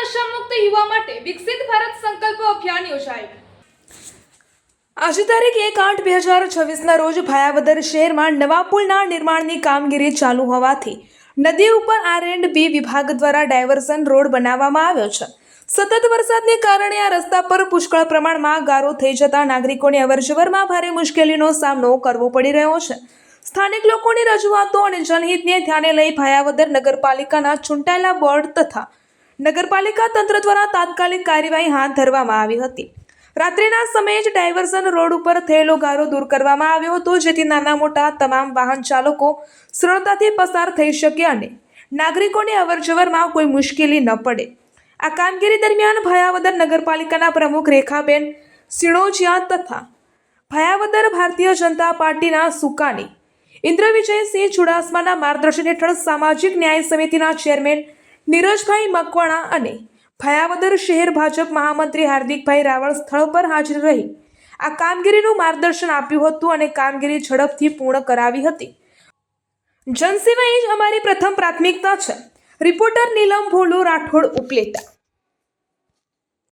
નશામુક્ત યુવા માટે વિકસિત ભારત સંકલ્પ અભિયાન યોજાયું। આજે તારીખ 1/8/2026ના રોજ ભાયાવદર શહેરમાં નવા પુલના નિર્માણની કામગીરી ચાલુ હોવાથી નદી ઉપર R&B વિભાગ દ્વારા ડાયવર્ઝન રોડ બનાવવામાં આવ્યો છે। સતત વરસાદને કારણે આ રસ્તા પર પુષ્કળ પ્રમાણમાં ગારો થઈ જતા નાગરિકોને અવરજવરમાં ભારે મુશ્કેલીનો સામનો કરવો પડી રહ્યો છે। સ્થાનિક લોકોની રજૂઆતો અને જનહિતને ધ્યાને લઈ ભાયાવદર નગરપાલિકાના ચૂંટાયેલા બોર્ડ તથા નગરપાલિકા તંત્ર દ્વારા તાત્કાલિક કાર્યવાહી હાથ ધરવામાં આવી હતી। રાત્રિના સમયે જ ડાયવર્ઝન રોડ ઉપર થયેલો ગારો દૂર કરવામાં આવ્યો હતો, જેથી નાના મોટા તમામ વાહન ચાલકો સરળતાથી પસાર થઈ શકે અને નાગરિકોને અવરજવરમાં કોઈ મુશ્કેલી ન પડે। આ કામગીરી દરમિયાન ભાયાવદર નગરપાલિકાના પ્રમુખ રેખાબેન સિણોજિયા તથા ભાયાવદર ભારતીય જનતા પાર્ટીના સુકાની ઇન્દ્રવિજયસિંહ ચુડાસમાના માર્ગદર્શન હેઠળ સામાજિક ન્યાય સમિતિના ચેરમેન નીરજભાઈ મકવાણા અને ભાયાવદર શહેર ભાજપ મહામંત્રી હાર્દિકભાઈ રાવળ સ્થળ પર હાજર રહી આ કામગીરીનું માર્ગદર્શન આપ્યું હતું અને કામગીરી ઝડપથી પૂર્ણ કરાવી હતી। જનસેવા એ જ અમારી પ્રથમ પ્રાથમિકતા છે। રિપોર્ટર નીલમ ભોલુ રાઠોડ ઉપલેટા।